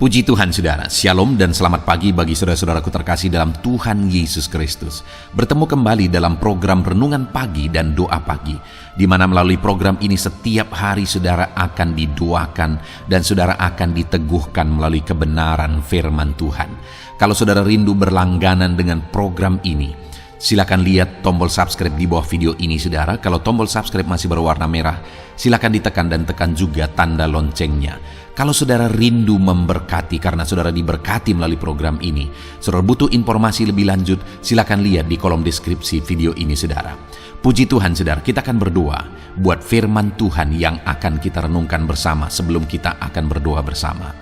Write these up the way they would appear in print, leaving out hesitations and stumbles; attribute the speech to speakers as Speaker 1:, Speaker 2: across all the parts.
Speaker 1: Puji Tuhan saudara, Shalom dan selamat pagi bagi saudara-saudaraku terkasih dalam Tuhan Yesus Kristus. Bertemu kembali dalam program Renungan Pagi dan Doa Pagi, di mana melalui program ini setiap hari saudara akan didoakan dan saudara akan diteguhkan melalui kebenaran firman Tuhan. Kalau saudara rindu berlangganan dengan program ini, silakan lihat tombol subscribe di bawah video ini saudara. Kalau tombol subscribe masih berwarna merah, silakan ditekan dan tekan juga tanda loncengnya. Kalau saudara rindu memberkati karena saudara diberkati melalui program ini, saudara butuh informasi lebih lanjut, silakan lihat di kolom deskripsi video ini saudara. Puji Tuhan saudara, kita akan berdoa buat firman Tuhan yang akan kita renungkan bersama sebelum kita akan berdoa bersama.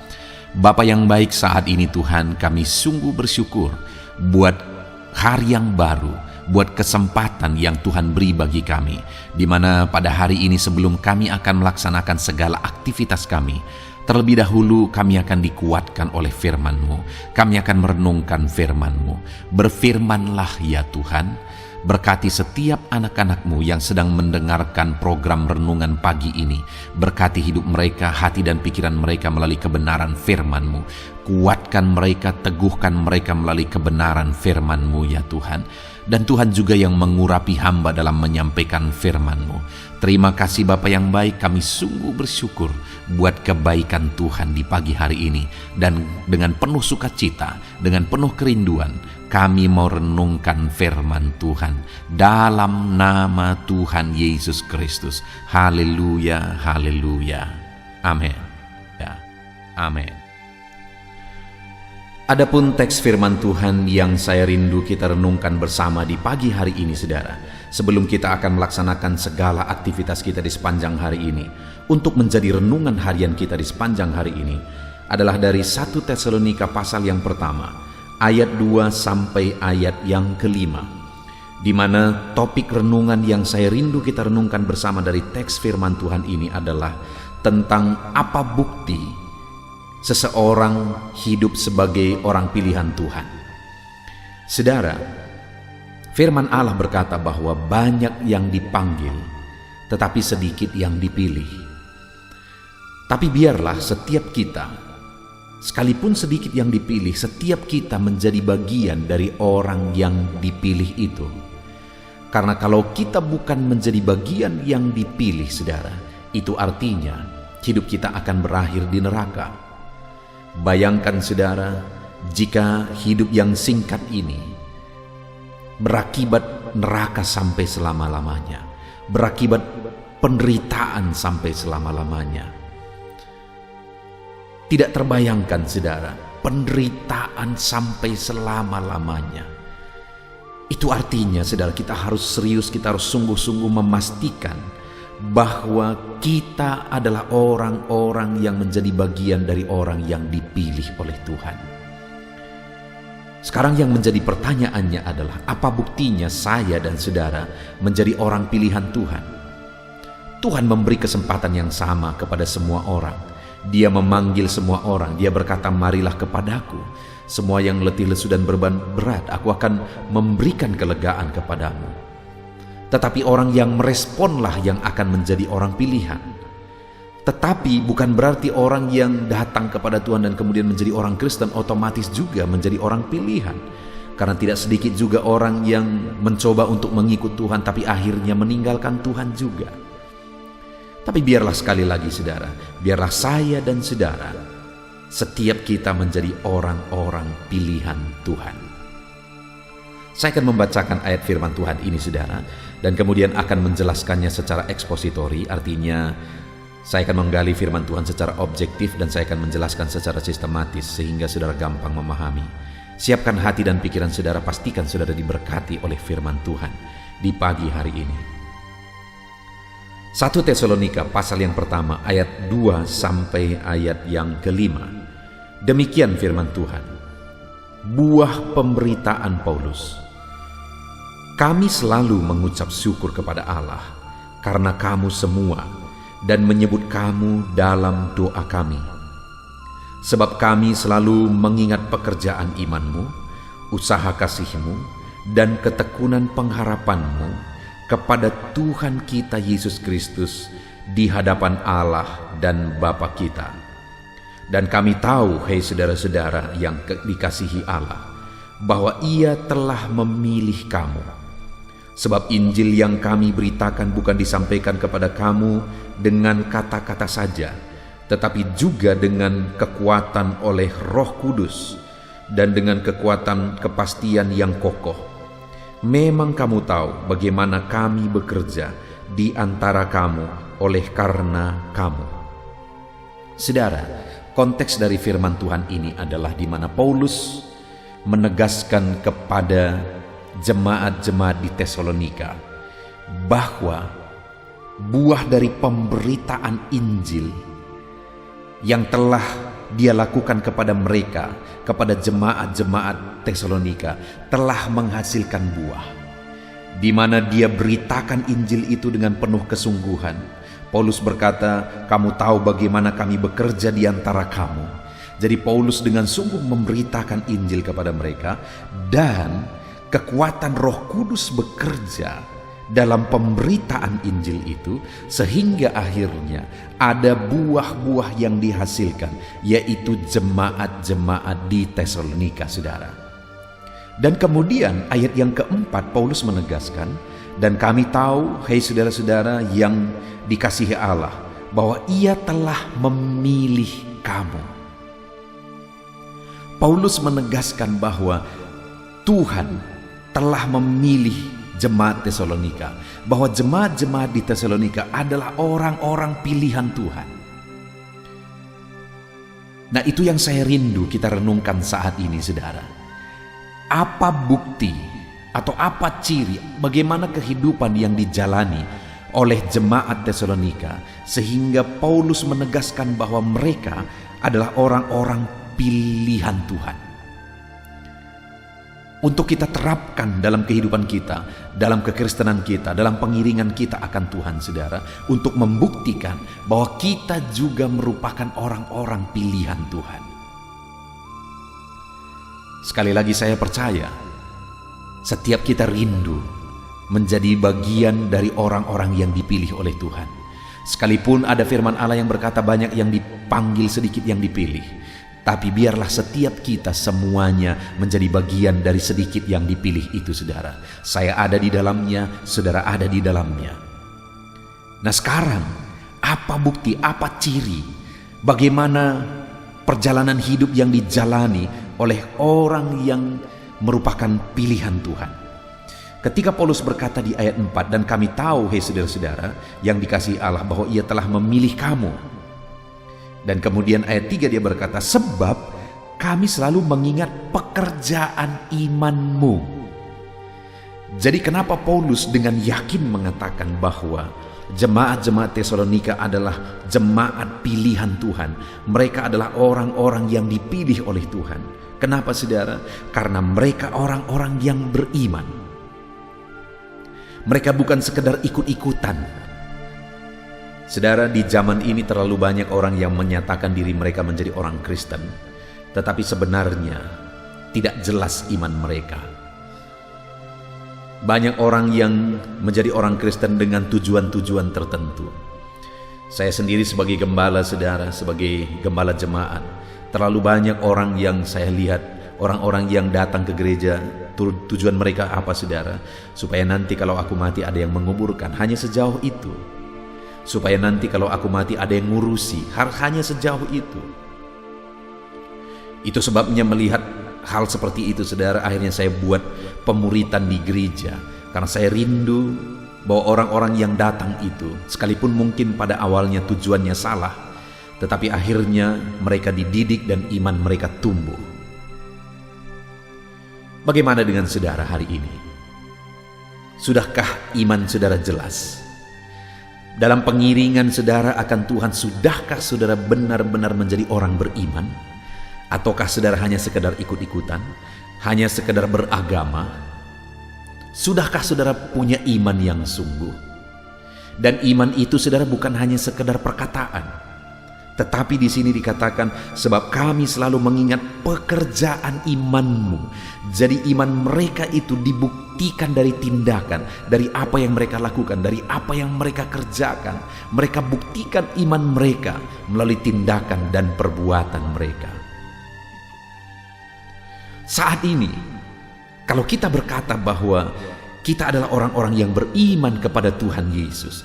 Speaker 1: Bapa yang baik, saat ini Tuhan kami sungguh bersyukur buat hari yang baru, buat kesempatan yang Tuhan beri bagi kami, di mana pada hari ini sebelum kami akan melaksanakan segala aktivitas kami, terlebih dahulu kami akan dikuatkan oleh firman-Mu. Kami akan merenungkan firman-Mu. Berfirmanlah ya Tuhan, berkati setiap anak-anak-Mu yang sedang mendengarkan program renungan pagi ini. Berkati hidup mereka, hati dan pikiran mereka melalui kebenaran firman-Mu. Kuatkan mereka, teguhkan mereka melalui kebenaran firman-Mu ya Tuhan. Dan Tuhan juga yang mengurapi hamba dalam menyampaikan firman-Mu. Terima kasih Bapa yang baik, kami sungguh bersyukur buat kebaikan Tuhan di pagi hari ini. Dan dengan penuh sukacita, dengan penuh kerinduan, kami mau renungkan firman Tuhan dalam nama Tuhan Yesus Kristus. Haleluya, haleluya. Amin. Ya, amin. Adapun teks firman Tuhan yang saya rindu kita renungkan bersama di pagi hari ini saudara, sebelum kita akan melaksanakan segala aktivitas kita di sepanjang hari ini, untuk menjadi renungan harian kita di sepanjang hari ini, adalah dari 1 Tesalonika pasal yang pertama, ayat 2 sampai ayat yang kelima, di mana topik renungan yang saya rindu kita renungkan bersama dari teks firman Tuhan ini adalah tentang apa bukti seseorang hidup sebagai orang pilihan Tuhan. Saudara, firman Allah berkata bahwa banyak yang dipanggil, tetapi sedikit yang dipilih. Tapi biarlah setiap kita, sekalipun sedikit yang dipilih, setiap kita menjadi bagian dari orang yang dipilih itu. Karena kalau kita bukan menjadi bagian yang dipilih, saudara, itu artinya hidup kita akan berakhir di neraka. Bayangkan saudara, jika hidup yang singkat ini berakibat neraka sampai selama-lamanya, berakibat penderitaan sampai selama-lamanya. Tidak terbayangkan saudara, penderitaan sampai selama-lamanya. Itu artinya saudara, kita harus serius, kita harus sungguh-sungguh memastikan bahwa kita adalah orang-orang yang menjadi bagian dari orang yang dipilih oleh Tuhan. Sekarang yang menjadi pertanyaannya adalah, apa buktinya saya dan saudara menjadi orang pilihan Tuhan? Tuhan memberi kesempatan yang sama kepada semua orang. Dia memanggil semua orang. Dia berkata, marilah kepadaku, semua yang letih lesu dan beban berat, aku akan memberikan kelegaan kepadamu. Tetapi orang yang meresponlah yang akan menjadi orang pilihan. Tetapi bukan berarti orang yang datang kepada Tuhan dan kemudian menjadi orang Kristen otomatis juga menjadi orang pilihan. Karena tidak sedikit juga orang yang mencoba untuk mengikut Tuhan tapi akhirnya meninggalkan Tuhan juga. Tapi biarlah sekali lagi saudara, biarlah saya dan saudara, setiap kita menjadi orang-orang pilihan Tuhan. Saya akan membacakan ayat firman Tuhan ini saudara, dan kemudian akan menjelaskannya secara ekspositori. Artinya saya akan menggali firman Tuhan secara objektif dan saya akan menjelaskan secara sistematis sehingga saudara gampang memahami. Siapkan hati dan pikiran saudara, pastikan saudara diberkati oleh firman Tuhan di pagi hari ini. 1 Tesalonika pasal yang pertama ayat 2 sampai ayat yang kelima. Demikian firman Tuhan. Buah pemberitaan Paulus. Kami selalu mengucap syukur kepada Allah karena kamu semua dan menyebut kamu dalam doa kami. Sebab kami selalu mengingat pekerjaan imanmu, usaha kasihmu, dan ketekunan pengharapanmu kepada Tuhan kita Yesus Kristus di hadapan Allah dan Bapa kita. Dan kami tahu, hei saudara-saudara yang dikasihi Allah, bahwa Ia telah memilih kamu. Sebab Injil yang kami beritakan bukan disampaikan kepada kamu dengan kata-kata saja, tetapi juga dengan kekuatan oleh Roh Kudus dan dengan kekuatan kepastian yang kokoh. Memang kamu tahu bagaimana kami bekerja di antara kamu oleh karena kamu. Saudara, konteks dari firman Tuhan ini adalah di mana Paulus menegaskan kepada jemaat-jemaat di Tesalonika bahwa buah dari pemberitaan Injil yang telah dia lakukan kepada mereka, kepada jemaat-jemaat Tesalonika, telah menghasilkan buah. Di mana dia beritakan Injil itu dengan penuh kesungguhan. Paulus berkata, kamu tahu bagaimana kami bekerja di antara kamu. Jadi Paulus dengan sungguh memberitakan Injil kepada mereka, dan kekuatan Roh Kudus bekerja dalam pemberitaan Injil itu, sehingga akhirnya ada buah-buah yang dihasilkan, yaitu jemaat-jemaat di Tesalonika, saudara. Dan kemudian ayat yang keempat Paulus menegaskan, dan kami tahu, hei saudara-saudara yang dikasihi Allah, bahwa Ia telah memilih kamu. Paulus menegaskan bahwa Tuhan telah memilih jemaat Tesalonika, bahwa jemaat-jemaat di Tesalonika adalah orang-orang pilihan Tuhan. Nah, itu yang saya rindu kita renungkan saat ini, saudara. Apa bukti atau apa ciri, bagaimana kehidupan yang dijalani oleh jemaat Tesalonika sehingga Paulus menegaskan bahwa mereka adalah orang-orang pilihan Tuhan? Untuk kita terapkan dalam kehidupan kita, dalam kekristenan kita, dalam pengiringan kita akan Tuhan, saudara, untuk membuktikan bahwa kita juga merupakan orang-orang pilihan Tuhan. Sekali lagi saya percaya, setiap kita rindu menjadi bagian dari orang-orang yang dipilih oleh Tuhan. Sekalipun ada firman Allah yang berkata banyak yang dipanggil, sedikit yang dipilih. Tapi biarlah setiap kita semuanya menjadi bagian dari sedikit yang dipilih itu, saudara. Saya ada di dalamnya, saudara ada di dalamnya. Nah, sekarang apa bukti, apa ciri, bagaimana perjalanan hidup yang dijalani oleh orang yang merupakan pilihan Tuhan? Ketika Paulus berkata di ayat 4, dan kami tahu, hei saudara-saudara yang dikasihi Allah, bahwa Ia telah memilih kamu. Dan kemudian ayat 3 dia berkata, sebab kami selalu mengingat pekerjaan imanmu. Jadi kenapa Paulus dengan yakin mengatakan bahwa jemaat-jemaat Tesalonika adalah jemaat pilihan Tuhan? Mereka adalah orang-orang yang dipilih oleh Tuhan. Kenapa, saudara? Karena mereka orang-orang yang beriman. Mereka bukan sekedar ikut-ikutan. Saudara, di zaman ini terlalu banyak orang yang menyatakan diri mereka menjadi orang Kristen, tetapi sebenarnya tidak jelas iman mereka. Banyak orang yang menjadi orang Kristen dengan tujuan-tujuan tertentu. Saya sendiri sebagai gembala, saudara, sebagai gembala jemaat, terlalu banyak orang yang saya lihat, orang-orang yang datang ke gereja, tujuan mereka apa, saudara? Supaya nanti kalau aku mati ada yang menguburkan, hanya sejauh itu. Supaya nanti kalau aku mati ada yang ngurusi, hanya sejauh itu. Itu sebabnya melihat hal seperti itu, saudara, akhirnya saya buat pemuritan di gereja. Karena saya rindu bahwa orang-orang yang datang itu, sekalipun mungkin pada awalnya tujuannya salah, tetapi akhirnya mereka dididik dan iman mereka tumbuh. Bagaimana dengan saudara hari ini? Sudahkah iman saudara jelas? Dalam pengiringan saudara akan Tuhan, sudahkah saudara benar-benar menjadi orang beriman? Ataukah saudara hanya sekedar ikut-ikutan? Hanya sekedar beragama? Sudahkah saudara punya iman yang sungguh? Dan iman itu, saudara, bukan hanya sekedar perkataan, Tetapi di sini dikatakan, sebab kami selalu mengingat pekerjaan imanmu. Jadi iman mereka itu dibuktikan dari tindakan, dari apa yang mereka lakukan, dari apa yang mereka kerjakan. Mereka buktikan iman mereka melalui tindakan dan perbuatan mereka. Saat ini, kalau kita berkata bahwa kita adalah orang-orang yang beriman kepada Tuhan Yesus,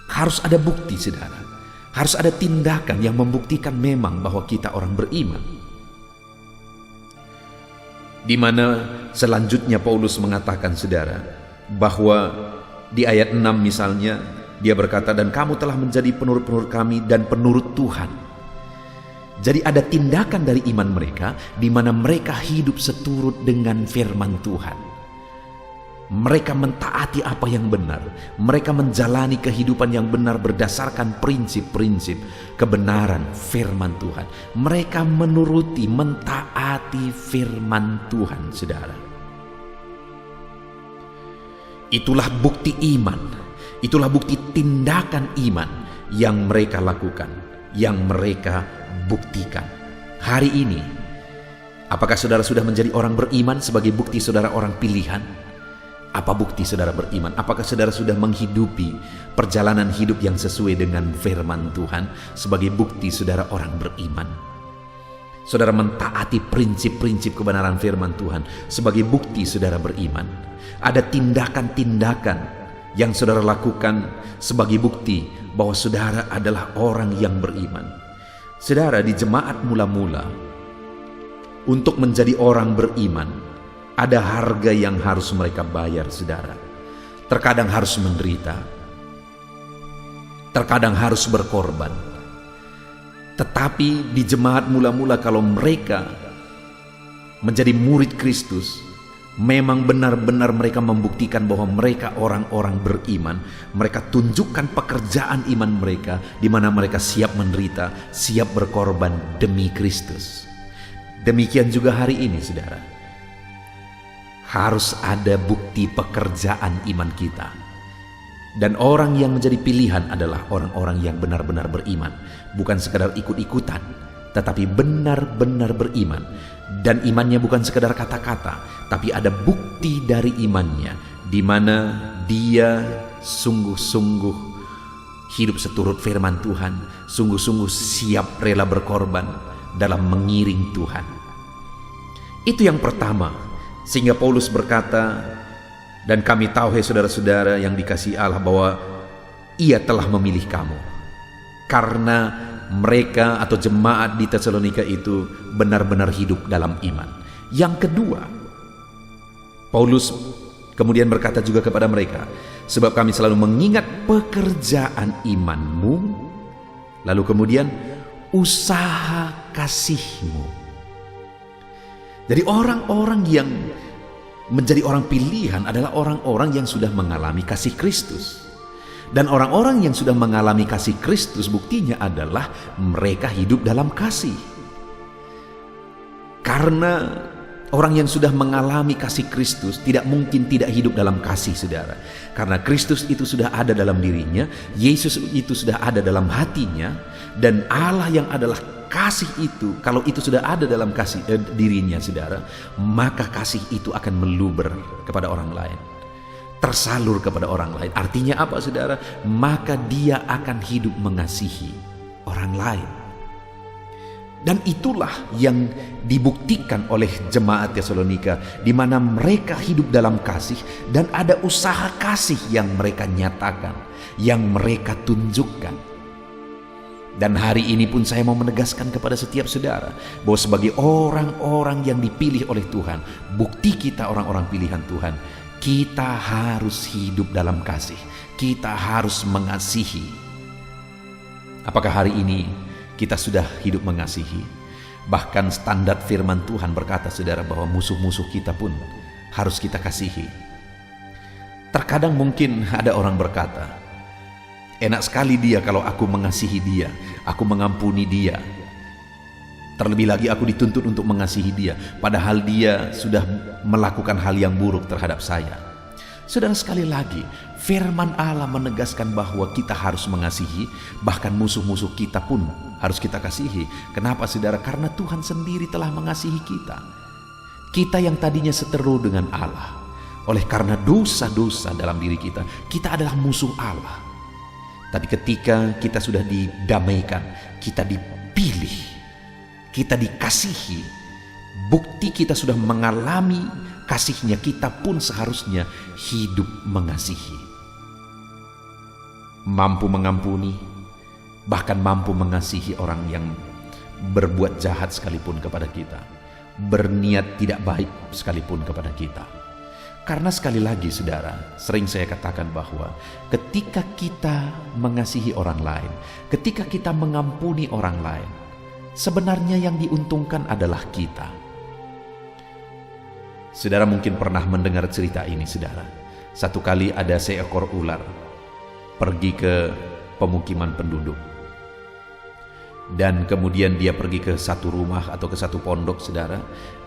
Speaker 1: harus ada bukti, saudara. Harus ada tindakan yang membuktikan memang bahwa kita orang beriman. Di mana selanjutnya Paulus mengatakan, saudara, bahwa di ayat 6 misalnya, dia berkata, dan kamu telah menjadi penurut-penurut kami dan penurut Tuhan. Jadi ada tindakan dari iman mereka, di mana mereka hidup seturut dengan firman Tuhan. Mereka mentaati apa yang benar. Mereka menjalani kehidupan yang benar berdasarkan prinsip-prinsip kebenaran firman Tuhan. Mereka menuruti, mentaati firman Tuhan, saudara. Itulah bukti iman. Itulah bukti tindakan iman yang mereka lakukan, yang mereka buktikan. Hari ini, apakah saudara sudah menjadi orang beriman sebagai bukti saudara orang pilihan? Apa bukti saudara beriman? Apakah saudara sudah menghidupi perjalanan hidup yang sesuai dengan firman Tuhan sebagai bukti saudara orang beriman? Saudara mentaati prinsip-prinsip kebenaran firman Tuhan sebagai bukti saudara beriman. Ada tindakan-tindakan yang saudara lakukan sebagai bukti bahwa saudara adalah orang yang beriman. Saudara, di jemaat mula-mula, untuk menjadi orang beriman, ada harga yang harus mereka bayar, saudara. Terkadang harus menderita, terkadang harus berkorban. Tetapi di jemaat mula-mula, kalau mereka menjadi murid Kristus, memang benar-benar mereka membuktikan bahwa mereka orang-orang beriman. Mereka tunjukkan pekerjaan iman mereka, di mana mereka siap menderita, siap berkorban demi Kristus. Demikian juga hari ini, saudara. Harus ada bukti pekerjaan iman kita. Dan orang yang menjadi pilihan adalah orang-orang yang benar-benar beriman. Bukan sekadar ikut-ikutan, tetapi benar-benar beriman. Dan imannya bukan sekadar kata-kata, tapi ada bukti dari imannya, di mana dia sungguh-sungguh hidup seturut firman Tuhan, sungguh-sungguh siap rela berkorban dalam mengiring Tuhan. Itu yang pertama. Sehingga Paulus berkata, dan kami tahu, hai saudara-saudara yang dikasihi Allah, bahwa Ia telah memilih kamu. Karena mereka atau jemaat di Tesalonika itu benar-benar hidup dalam iman. Yang kedua, Paulus kemudian berkata juga kepada mereka, sebab kami selalu mengingat pekerjaan imanmu, lalu kemudian usaha kasihmu. Jadi orang-orang yang menjadi orang pilihan adalah orang-orang yang sudah mengalami kasih Kristus. Dan orang-orang yang sudah mengalami kasih Kristus, buktinya adalah mereka hidup dalam kasih. Karena orang yang sudah mengalami kasih Kristus tidak mungkin tidak hidup dalam kasih, saudara. Karena Kristus itu sudah ada dalam dirinya, Yesus itu sudah ada dalam hatinya, dan Allah yang adalah kasih itu, kalau itu sudah ada dalam kasih dirinya, saudara, maka kasih itu akan meluber kepada orang lain, tersalur kepada orang lain. Artinya apa, saudara? Maka dia akan hidup mengasihi orang lain. Dan itulah yang dibuktikan oleh jemaat Tesalonika, di mana mereka hidup dalam kasih dan ada usaha kasih yang mereka nyatakan, yang mereka tunjukkan. Dan hari ini pun saya mau menegaskan kepada setiap saudara bahwa sebagai orang-orang yang dipilih oleh Tuhan, bukti kita orang-orang pilihan Tuhan, kita harus hidup dalam kasih. Kita harus mengasihi. Apakah hari ini kita sudah hidup mengasihi? Bahkan standar firman Tuhan berkata, saudara, bahwa musuh-musuh kita pun harus kita kasihi. Terkadang mungkin ada orang berkata, enak sekali dia kalau aku mengasihi dia, aku mengampuni dia. Terlebih lagi aku dituntut untuk mengasihi dia, padahal dia sudah melakukan hal yang buruk terhadap saya. Saudara, sekali lagi, firman Allah menegaskan bahwa kita harus mengasihi, bahkan musuh-musuh kita pun harus kita kasihi. Kenapa, saudara? Karena Tuhan sendiri telah mengasihi kita. Kita yang tadinya seteru dengan Allah, oleh karena dosa-dosa dalam diri kita, kita adalah musuh Allah. Tapi ketika kita sudah didamaikan, kita dipilih, kita dikasihi, bukti kita sudah mengalami kasihnya, kita pun seharusnya hidup mengasihi. Mampu mengampuni, bahkan mampu mengasihi orang yang berbuat jahat sekalipun kepada kita, berniat tidak baik sekalipun kepada kita. Karena sekali lagi, saudara, sering saya katakan bahwa ketika kita mengasihi orang lain, ketika kita mengampuni orang lain, sebenarnya yang diuntungkan adalah kita. Saudara mungkin pernah mendengar cerita ini, saudara. Satu kali ada seekor ular pergi ke pemukiman penduduk. Dan kemudian dia pergi ke satu rumah atau ke satu pondok, saudara.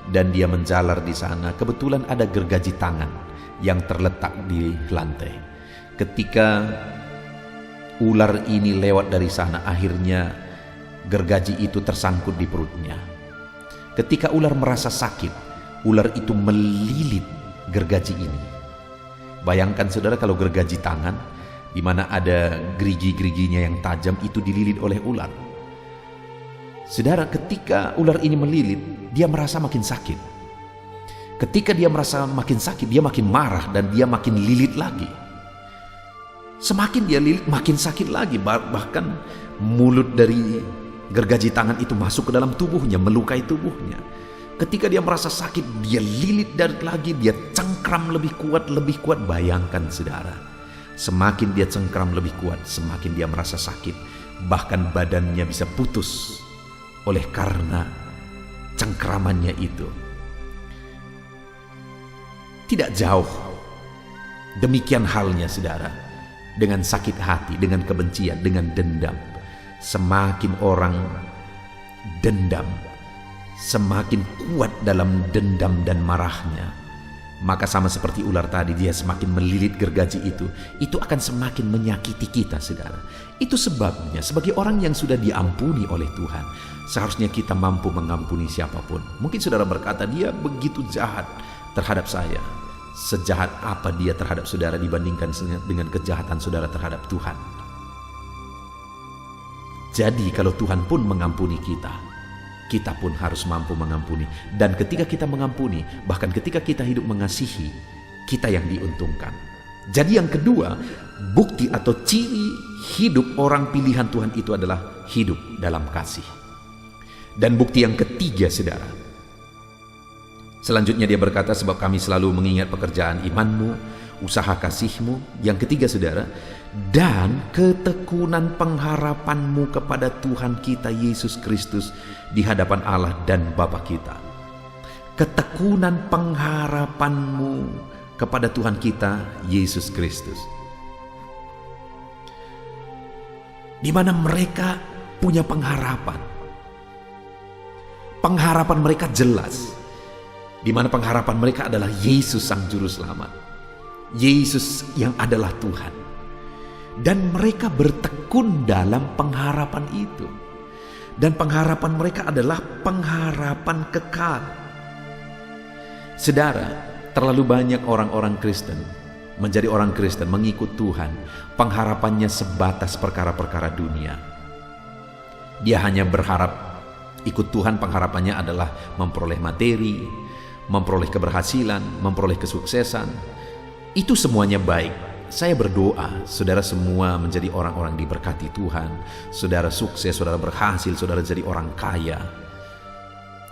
Speaker 1: Dan dia menjalar di sana. Kebetulan ada gergaji tangan yang terletak di lantai. Ketika ular ini lewat dari sana, akhirnya gergaji itu tersangkut di perutnya. Ketika ular merasa sakit, ular itu melilit gergaji ini. Bayangkan, saudara, kalau gergaji tangan, di mana ada gerigi-geriginya yang tajam, itu dililit oleh ular. Saudara, ketika ular ini melilit, dia merasa makin sakit. Ketika dia merasa makin sakit, dia makin marah dan dia makin lilit lagi. Semakin dia lilit, makin sakit lagi. Bahkan mulut dari gergaji tangan itu masuk ke dalam tubuhnya, melukai tubuhnya. Ketika dia merasa sakit, dia lilit lagi, dia cengkram lebih kuat. Bayangkan, saudara, semakin dia cengkram lebih kuat, semakin dia merasa sakit. Bahkan badannya bisa putus oleh karena cengkramannya itu. Tidak jauh demikian halnya, saudara, dengan sakit hati, dengan kebencian, dengan dendam. Semakin orang dendam, semakin kuat dalam dendam dan marahnya, maka sama seperti ular tadi, dia semakin melilit gergaji itu akan semakin menyakiti kita, saudara. Itu sebabnya sebagai orang yang sudah diampuni oleh Tuhan, seharusnya kita mampu mengampuni siapapun. Mungkin saudara berkata, dia begitu jahat terhadap saya. Sejahat apa dia terhadap saudara dibandingkan dengan kejahatan saudara terhadap Tuhan? Jadi kalau Tuhan pun mengampuni kita pun harus mampu mengampuni. Dan ketika kita mengampuni, bahkan ketika kita hidup mengasihi, kita yang diuntungkan. Jadi yang kedua, bukti atau ciri hidup orang pilihan Tuhan itu adalah hidup dalam kasih. Dan bukti yang ketiga, saudara, selanjutnya dia berkata, sebab kami selalu mengingat pekerjaan imanmu, usaha kasihmu. Yang ketiga, saudara, dan ketekunan pengharapanmu kepada Tuhan kita Yesus Kristus di hadapan Allah dan Bapa kita. Ketekunan pengharapanmu kepada Tuhan kita Yesus Kristus, di mana mereka punya pengharapan. Pengharapan mereka jelas, di mana pengharapan mereka adalah Yesus Sang Juru Selamat, Yesus yang adalah Tuhan. Dan mereka bertekun dalam pengharapan itu. Dan pengharapan mereka adalah pengharapan kekal. Saudara, terlalu banyak orang-orang Kristen menjadi orang Kristen, mengikut Tuhan, pengharapannya sebatas perkara-perkara dunia. Dia hanya berharap ikut Tuhan, pengharapannya adalah memperoleh materi, memperoleh keberhasilan, memperoleh kesuksesan. Itu semuanya baik. Saya berdoa, saudara semua menjadi orang-orang diberkati Tuhan. Saudara sukses, saudara berhasil, saudara jadi orang kaya.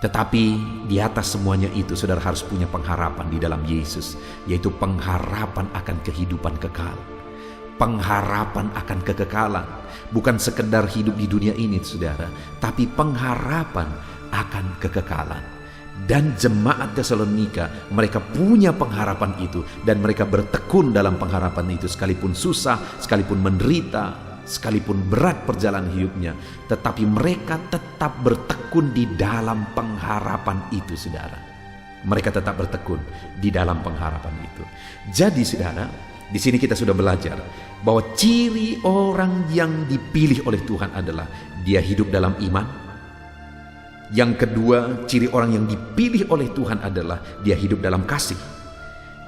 Speaker 1: Tetapi di atas semuanya itu, saudara harus punya pengharapan di dalam Yesus, yaitu pengharapan akan kehidupan kekal. Pengharapan akan kekekalan. Bukan sekedar hidup di dunia ini, saudara, tapi pengharapan akan kekekalan. Dan jemaat Tesalonika, mereka punya pengharapan itu, dan mereka bertekun dalam pengharapan itu, sekalipun susah, sekalipun menderita, sekalipun berat perjalanan hidupnya, tetapi mereka tetap bertekun di dalam pengharapan itu, saudara. mereka tetap bertekun di dalam pengharapan itu. Jadi saudara, di sini kita sudah belajar bahwa ciri orang yang dipilih oleh Tuhan adalah dia hidup dalam iman. Yang kedua, ciri orang yang dipilih oleh Tuhan adalah dia hidup dalam kasih.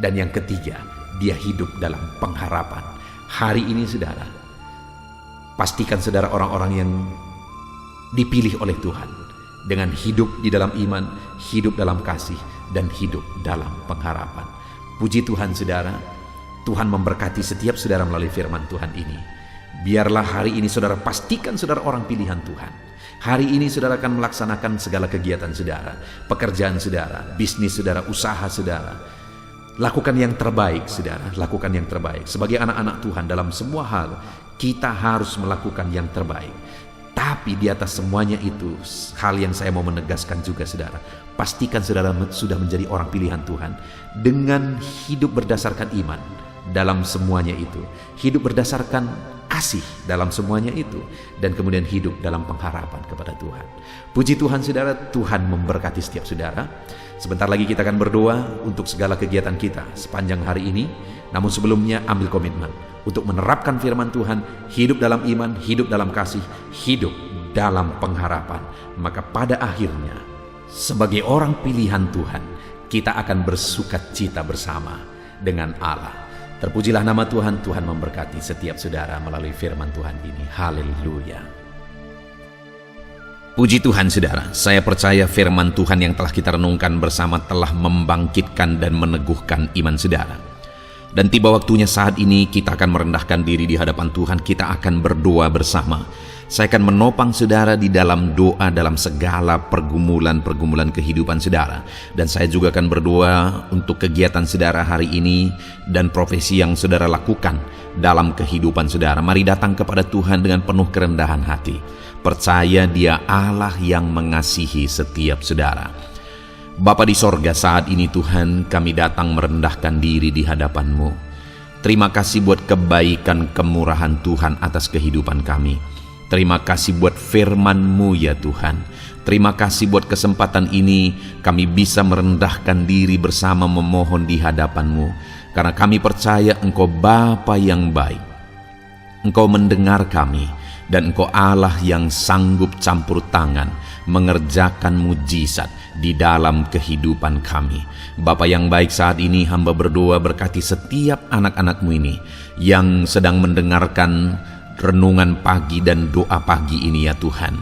Speaker 1: Dan yang ketiga, dia hidup dalam pengharapan. Hari ini saudara, pastikan saudara orang-orang yang dipilih oleh Tuhan dengan hidup di dalam iman, hidup dalam kasih, dan hidup dalam pengharapan. Puji Tuhan saudara, Tuhan memberkati setiap saudara melalui firman Tuhan ini. Biarlah hari ini saudara pastikan saudara orang pilihan Tuhan. Hari ini saudara akan melaksanakan segala kegiatan saudara, pekerjaan saudara, bisnis saudara, usaha saudara. Lakukan yang terbaik saudara, lakukan yang terbaik. Sebagai anak-anak Tuhan dalam semua hal, kita harus melakukan yang terbaik. Tapi di atas semuanya itu, hal yang saya mau menegaskan juga saudara, pastikan saudara sudah menjadi orang pilihan Tuhan dengan hidup berdasarkan iman dalam semuanya itu, hidup berdasarkan kasih dalam semuanya itu, dan kemudian hidup dalam pengharapan kepada Tuhan. Puji Tuhan saudara, Tuhan memberkati setiap saudara. Sebentar lagi kita akan berdoa untuk segala kegiatan kita sepanjang hari ini. Namun sebelumnya ambil komitmen untuk menerapkan firman Tuhan, hidup dalam iman, hidup dalam kasih, hidup dalam pengharapan. Maka pada akhirnya, sebagai orang pilihan Tuhan, kita akan bersukacita bersama dengan Allah. Terpujilah nama Tuhan. Tuhan memberkati setiap saudara melalui firman Tuhan ini. Haleluya. Puji Tuhan saudara, saya percaya firman Tuhan yang telah kita renungkan bersama telah membangkitkan dan meneguhkan iman saudara. Dan tiba waktunya saat ini kita akan merendahkan diri di hadapan Tuhan, kita akan berdoa bersama. Saya akan menopang saudara di dalam doa dalam segala pergumulan-pergumulan kehidupan saudara. Dan saya juga akan berdoa untuk kegiatan saudara hari ini dan profesi yang saudara lakukan dalam kehidupan saudara. Mari datang kepada Tuhan dengan penuh kerendahan hati. Percaya Dia Allah yang mengasihi setiap saudara. Bapa di sorga, saat ini Tuhan kami datang merendahkan diri di hadapan-Mu. Terima kasih buat kebaikan kemurahan Tuhan atas kehidupan kami. Terima kasih buat firman-Mu ya Tuhan. Terima kasih buat kesempatan ini kami bisa merendahkan diri bersama memohon di hadapan-Mu. Karena kami percaya Engkau Bapa yang baik. Engkau mendengar kami. Dan Engkau Allah yang sanggup campur tangan mengerjakan mujizat di dalam kehidupan kami. Bapa yang baik, saat ini hamba berdoa berkati setiap anak-anak-Mu ini yang sedang mendengarkan renungan pagi dan doa pagi ini ya Tuhan.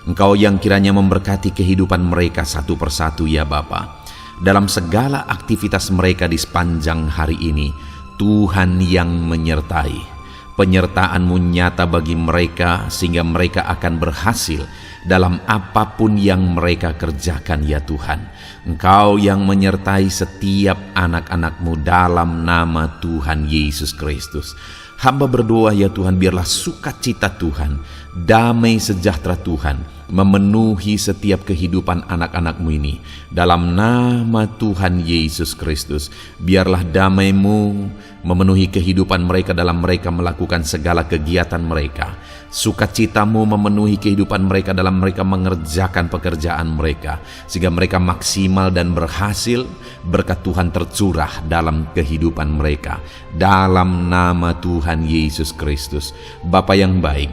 Speaker 1: Engkau yang kiranya memberkati kehidupan mereka satu persatu ya Bapa. Dalam segala aktivitas mereka di sepanjang hari ini, Tuhan yang menyertai. Penyertaan-Mu nyata bagi mereka sehingga mereka akan berhasil dalam apapun yang mereka kerjakan ya Tuhan. Engkau yang menyertai setiap anak-anak-Mu dalam nama Tuhan Yesus Kristus. Hamba berdoa ya Tuhan, biarlah sukacita Tuhan, damai sejahtera Tuhan memenuhi setiap kehidupan anak-anak-Mu ini. Dalam nama Tuhan Yesus Kristus, biarlah damai-Mu memenuhi kehidupan mereka dalam mereka melakukan segala kegiatan mereka. Sukacita-Mu memenuhi kehidupan mereka dalam mereka mengerjakan pekerjaan mereka, sehingga mereka maksimal dan berhasil. Berkat Tuhan tercurah dalam kehidupan mereka. Dalam nama Tuhan Yesus Kristus. Bapa yang baik,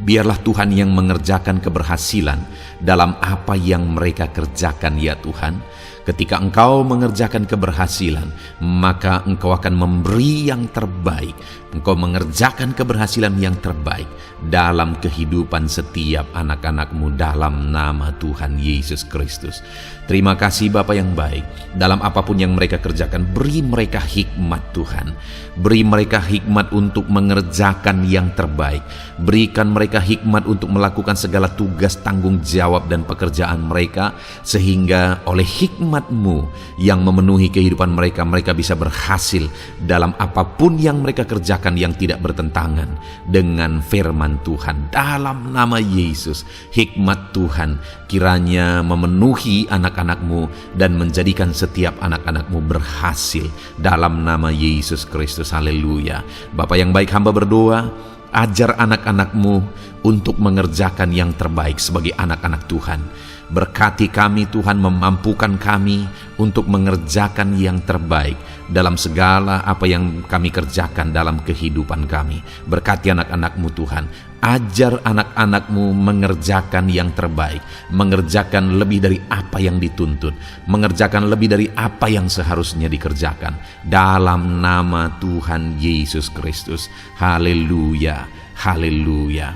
Speaker 1: biarlah Tuhan yang mengerjakan keberhasilan dalam apa yang mereka kerjakan ya Tuhan. Ketika Engkau mengerjakan keberhasilan, maka Engkau akan memberi yang terbaik. Engkau mengerjakan keberhasilan yang terbaik dalam kehidupan setiap anak-anak-Mu dalam nama Tuhan Yesus Kristus. Terima kasih Bapa yang baik. Dalam apapun yang mereka kerjakan, beri mereka hikmat Tuhan. Beri mereka hikmat untuk mengerjakan yang terbaik. Berikan mereka hikmat untuk melakukan segala tugas, tanggung jawab dan pekerjaan mereka, sehingga oleh hikmat-Mu yang memenuhi kehidupan mereka, mereka bisa berhasil dalam apapun yang mereka kerjakan yang tidak bertentangan dengan firman Tuhan. Dalam nama Yesus, hikmat Tuhan kiranya memenuhi anak-anak-Mu dan menjadikan setiap anak-anak-Mu berhasil dalam nama Yesus Kristus. Haleluya. Bapa yang baik, hamba berdoa, ajar anak-anak-Mu untuk mengerjakan yang terbaik sebagai anak-anak Tuhan. Berkati kami Tuhan, memampukan kami untuk mengerjakan yang terbaik dalam segala apa yang kami kerjakan dalam kehidupan kami. Berkati anak-anak-Mu Tuhan. Ajar anak-anak-Mu mengerjakan yang terbaik, mengerjakan lebih dari apa yang dituntut, mengerjakan lebih dari apa yang seharusnya dikerjakan. Dalam nama Tuhan Yesus Kristus. Haleluya, haleluya.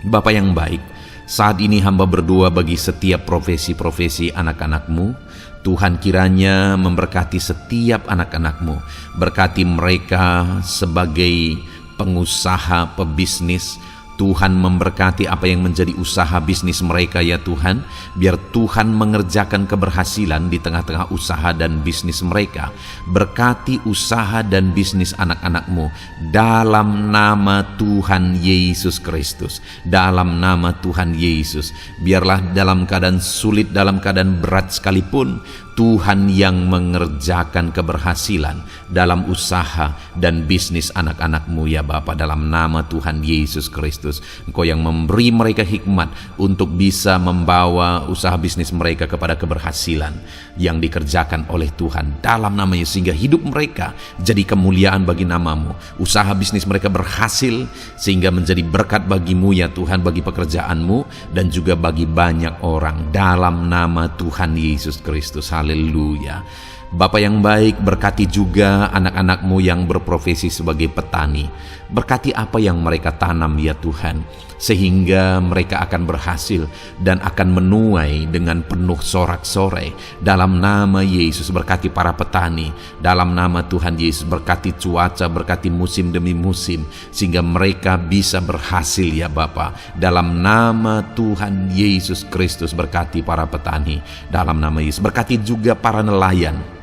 Speaker 1: Bapa yang baik, saat ini hamba berdoa bagi setiap profesi-profesi anak-anak-Mu. Tuhan kiranya memberkati setiap anak-anak-Mu. Berkati mereka sebagai pengusaha, pebisnis. Tuhan memberkati apa yang menjadi usaha bisnis mereka ya Tuhan. Biar Tuhan mengerjakan keberhasilan di tengah-tengah usaha dan bisnis mereka. Berkati usaha dan bisnis anak-anak-Mu dalam nama Tuhan Yesus Kristus. Dalam nama Tuhan Yesus. Biarlah dalam keadaan sulit, dalam keadaan berat sekalipun, Tuhan yang mengerjakan keberhasilan dalam usaha dan bisnis anak-anak-Mu ya Bapa, dalam nama Tuhan Yesus Kristus. Engkau yang memberi mereka hikmat untuk bisa membawa usaha bisnis mereka kepada keberhasilan yang dikerjakan oleh Tuhan dalam nama Yesus, sehingga hidup mereka jadi kemuliaan bagi nama-Mu. Usaha bisnis mereka berhasil sehingga menjadi berkat bagi-Mu ya Tuhan, bagi pekerjaan-Mu dan juga bagi banyak orang, dalam nama Tuhan Yesus Kristus. Haleluya. Bapa yang baik, berkati juga anak-anak-Mu yang berprofesi sebagai petani. Berkati apa yang mereka tanam ya Tuhan, sehingga mereka akan berhasil dan akan menuai dengan penuh sorak-sorai. Dalam nama Yesus, berkati para petani. Dalam nama Tuhan Yesus, berkati cuaca, berkati musim demi musim, sehingga mereka bisa berhasil ya Bapa. Dalam nama Tuhan Yesus Kristus, berkati para petani. Dalam nama Yesus, berkati juga para nelayan.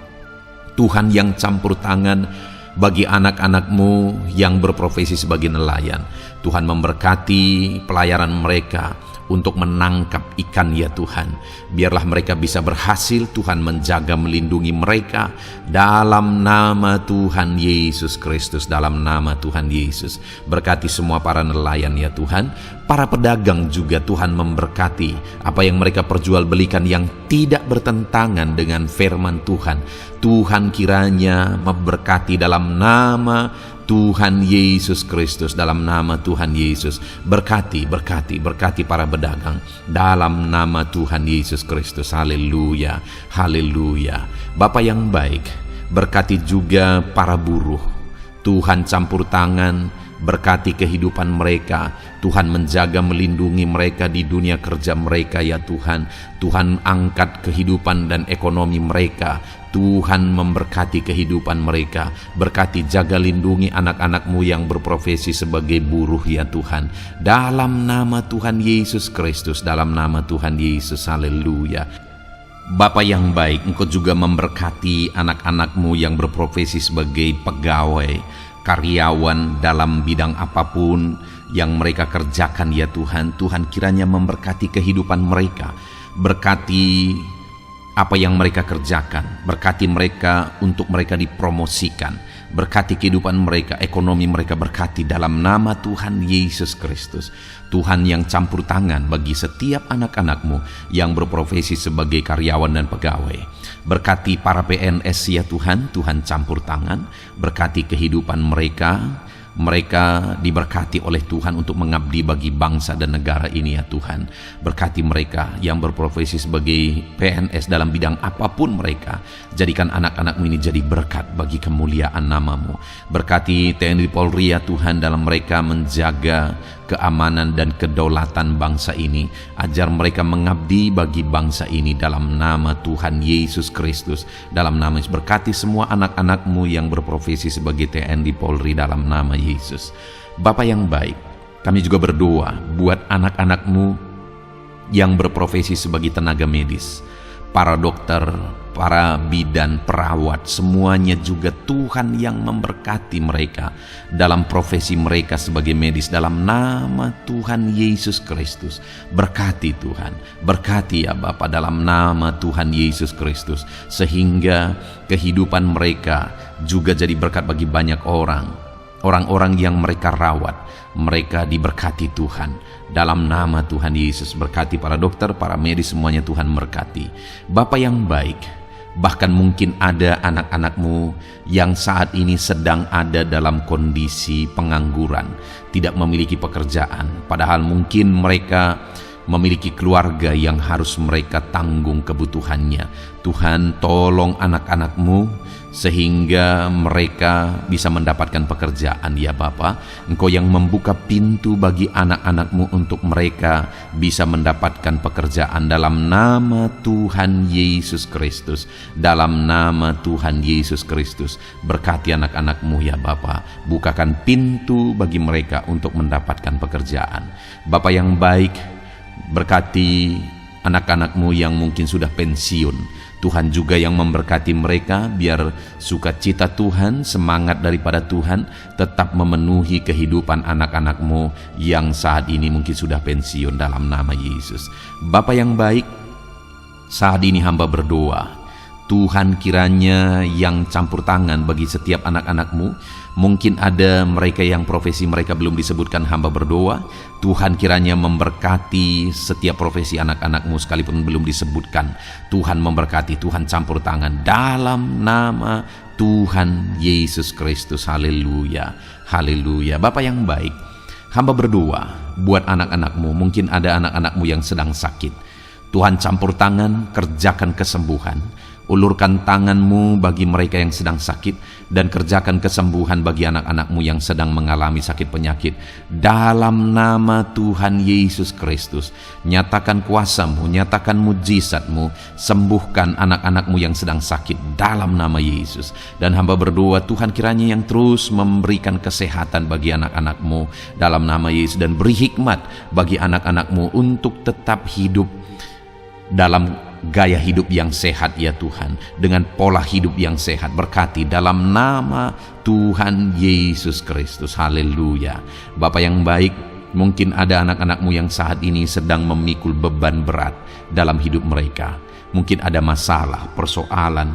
Speaker 1: Tuhan yang campur tangan bagi anak-anak-Mu yang berprofesi sebagai nelayan. Tuhan memberkati pelayaran mereka untuk menangkap ikan ya Tuhan. Biarlah mereka bisa berhasil. Tuhan menjaga, melindungi mereka dalam nama Tuhan Yesus Kristus. Dalam nama Tuhan Yesus, berkati semua para nelayan ya Tuhan. Para pedagang juga Tuhan memberkati apa yang mereka perjualbelikan yang tidak bertentangan dengan firman Tuhan. Tuhan kiranya memberkati dalam nama Tuhan Yesus Kristus. Dalam nama Tuhan Yesus, berkati para pedagang dalam nama Tuhan Yesus Kristus. Haleluya, haleluya. Bapa yang baik, berkati juga para buruh. Tuhan campur tangan, berkati kehidupan mereka. Tuhan menjaga, melindungi mereka di dunia kerja mereka ya Tuhan. Tuhan angkat kehidupan dan ekonomi mereka. Tuhan memberkati kehidupan mereka. Berkati, jaga, lindungi anak-anak-Mu yang berprofesi sebagai buruh ya Tuhan. Dalam nama Tuhan Yesus Kristus. Dalam nama Tuhan Yesus. Haleluya. Bapa yang baik, Engkau juga memberkati anak-anak-Mu yang berprofesi sebagai pegawai, karyawan dalam bidang apapun yang mereka kerjakan ya Tuhan. Tuhan kiranya memberkati kehidupan mereka. Berkati apa yang mereka kerjakan. Berkati mereka untuk mereka dipromosikan. Berkati kehidupan mereka, ekonomi mereka, berkati dalam nama Tuhan Yesus Kristus. Tuhan yang campur tangan bagi setiap anak-anak-Mu yang berprofesi sebagai karyawan dan pegawai. Berkati para PNS ya Tuhan. Tuhan campur tangan, berkati kehidupan mereka. Mereka diberkati oleh Tuhan untuk mengabdi bagi bangsa dan negara ini ya Tuhan. Berkati mereka yang berprofesi sebagai PNS dalam bidang apapun mereka. Jadikan anak-anak-Mu ini jadi berkat bagi kemuliaan nama-Mu. Berkati TNI Polri ya Tuhan, dalam mereka menjaga keamanan dan kedaulatan bangsa ini. Ajar mereka mengabdi bagi bangsa ini dalam nama Tuhan Yesus Kristus. Dalam nama Yesus, berkati semua anak-anak-Mu yang berprofesi sebagai TNI Polri dalam nama Yesus. Bapa yang baik, kami juga berdoa buat anak-anak-Mu yang berprofesi sebagai tenaga medis, para dokter, para bidan, perawat, semuanya juga Tuhan yang memberkati mereka dalam profesi mereka sebagai medis dalam nama Tuhan Yesus Kristus. Berkati Tuhan, berkati ya Bapa dalam nama Tuhan Yesus Kristus, sehingga kehidupan mereka juga jadi berkat bagi banyak orang. Orang-orang yang mereka rawat, mereka diberkati Tuhan. Dalam nama Tuhan Yesus, berkati para dokter, para medis, semuanya Tuhan berkati. Bapa yang baik, Bahkan mungkin ada anak-anakmu yang saat ini sedang ada dalam kondisi pengangguran, tidak memiliki pekerjaan, padahal mungkin mereka memiliki keluarga yang harus mereka tanggung kebutuhannya. Tuhan, tolong anak-anakmu sehingga mereka bisa mendapatkan pekerjaan ya Bapa. Engkau yang membuka pintu bagi anak-anakmu untuk mereka bisa mendapatkan pekerjaan dalam nama Tuhan Yesus Kristus. Dalam nama Tuhan Yesus Kristus, berkati anak-anakmu ya Bapa. Bukakan pintu bagi mereka untuk mendapatkan pekerjaan. Bapa yang baik, berkati anak-anakmu yang mungkin sudah pensiun. Tuhan juga yang memberkati mereka, biar sukacita Tuhan, semangat daripada Tuhan tetap memenuhi kehidupan anak-anakmu yang saat ini mungkin sudah pensiun dalam nama Yesus. Bapa yang baik, saat ini hamba berdoa, Tuhan kiranya yang campur tangan bagi setiap anak-anakmu. Mungkin ada mereka yang profesi mereka belum disebutkan, hamba berdoa Tuhan kiranya memberkati setiap profesi anak-anakmu sekalipun belum disebutkan. Tuhan memberkati, Tuhan campur tangan dalam nama Tuhan Yesus Kristus. Haleluya, haleluya. Bapa yang baik, hamba berdoa buat anak-anakmu. Mungkin ada anak-anakmu yang sedang sakit. Tuhan campur tangan, kerjakan kesembuhan. Ulurkan tanganmu bagi mereka yang sedang sakit dan kerjakan kesembuhan bagi anak-anakmu yang sedang mengalami sakit penyakit. Dalam nama Tuhan Yesus Kristus, nyatakan kuasamu, nyatakan mujizatmu, sembuhkan anak-anakmu yang sedang sakit dalam nama Yesus. Dan hamba berdoa Tuhan kiranya yang terus memberikan kesehatan bagi anak-anakmu dalam nama Yesus, dan beri hikmat bagi anak-anakmu untuk tetap hidup dalam gaya hidup yang sehat ya Tuhan, dengan pola hidup yang sehat. Berkati dalam nama Tuhan Yesus Kristus. Haleluya. Bapa yang baik, mungkin ada anak-anakmu yang saat ini sedang memikul beban berat dalam hidup mereka. Mungkin ada masalah, persoalan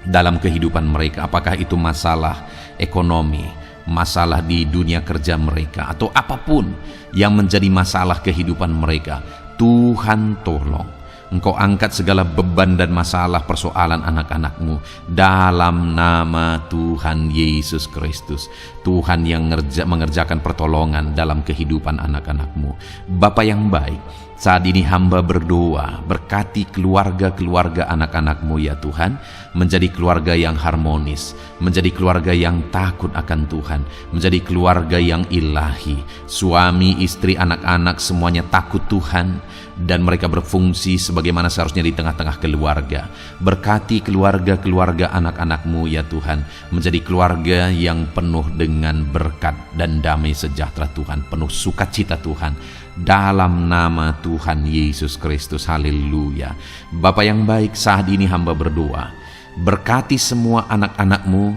Speaker 1: dalam kehidupan mereka, apakah itu masalah ekonomi, masalah di dunia kerja mereka, atau apapun yang menjadi masalah kehidupan mereka. Tuhan tolong Engkau angkat segala beban dan masalah persoalan anak-anakmu dalam nama Tuhan Yesus Kristus. Tuhan yang mengerjakan pertolongan dalam kehidupan anak-anakmu. Bapa yang baik, saat ini hamba berdoa, berkati keluarga-keluarga anak-anakmu ya Tuhan, menjadi keluarga yang harmonis, menjadi keluarga yang takut akan Tuhan, menjadi keluarga yang ilahi. Suami, istri, anak-anak semuanya takut Tuhan, dan mereka berfungsi sebagaimana seharusnya di tengah-tengah keluarga. Berkati keluarga-keluarga anak-anakmu ya Tuhan, menjadi keluarga yang penuh dengan berkat dan damai sejahtera Tuhan, penuh sukacita Tuhan, dalam nama Tuhan Yesus Kristus. Haleluya. Bapa yang baik, saat ini hamba berdoa, berkati semua anak-anakmu,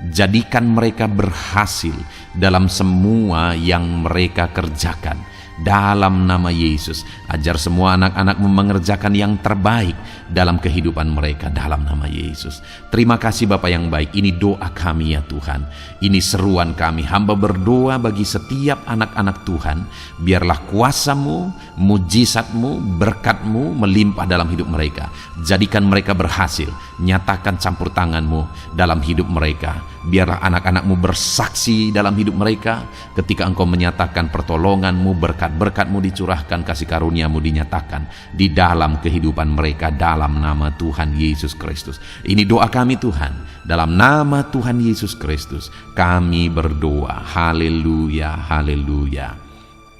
Speaker 1: jadikan mereka berhasil dalam semua yang mereka kerjakan dalam nama Yesus. Ajar semua anak-anakmu mengerjakan yang terbaik dalam kehidupan mereka dalam nama Yesus. Terima kasih Bapa yang baik. Ini doa kami ya Tuhan, ini seruan kami. Hamba berdoa bagi setiap anak-anak Tuhan, biarlah kuasamu, mujizatmu, berkatmu melimpah dalam hidup mereka. Jadikan mereka berhasil. Nyatakan campur tanganmu dalam hidup mereka. Biarlah anak-anakmu bersaksi dalam hidup mereka ketika engkau menyatakan pertolonganmu, berkat-berkatmu dicurahkan, kasih karuniamu dinyatakan di dalam kehidupan mereka dalam nama Tuhan Yesus Kristus. Ini doa kami Tuhan, dalam nama Tuhan Yesus Kristus kami berdoa. Haleluya, haleluya,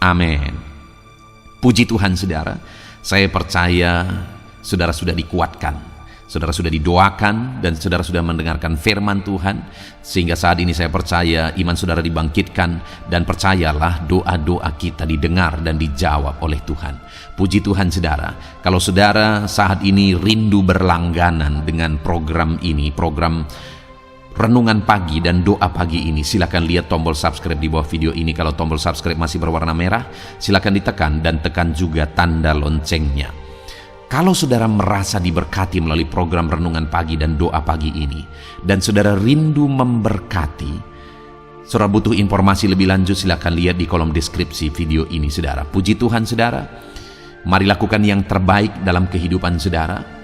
Speaker 1: amin. Puji Tuhan saudara, saya percaya saudara sudah dikuatkan, saudara sudah didoakan, dan saudara sudah mendengarkan firman Tuhan, sehingga saat ini saya percaya iman saudara dibangkitkan, dan percayalah doa-doa kita didengar dan dijawab oleh Tuhan. Puji Tuhan saudara. Kalau saudara saat ini rindu berlangganan dengan program ini, program Renungan Pagi dan Doa Pagi ini, silakan lihat tombol subscribe di bawah video ini. Kalau tombol subscribe masih berwarna merah, silakan ditekan, dan tekan juga tanda loncengnya. Kalau saudara merasa diberkati melalui program Renungan Pagi dan Doa Pagi ini, dan saudara rindu memberkati, saudara butuh informasi lebih lanjut, silakan lihat di kolom deskripsi video ini saudara. Puji Tuhan saudara, mari lakukan yang terbaik dalam kehidupan saudara.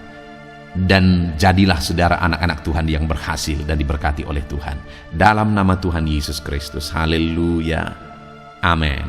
Speaker 1: dan jadilah saudara anak-anak Tuhan yang berhasil dan diberkati oleh Tuhan. Dalam nama Tuhan Yesus Kristus. Haleluya. Amin.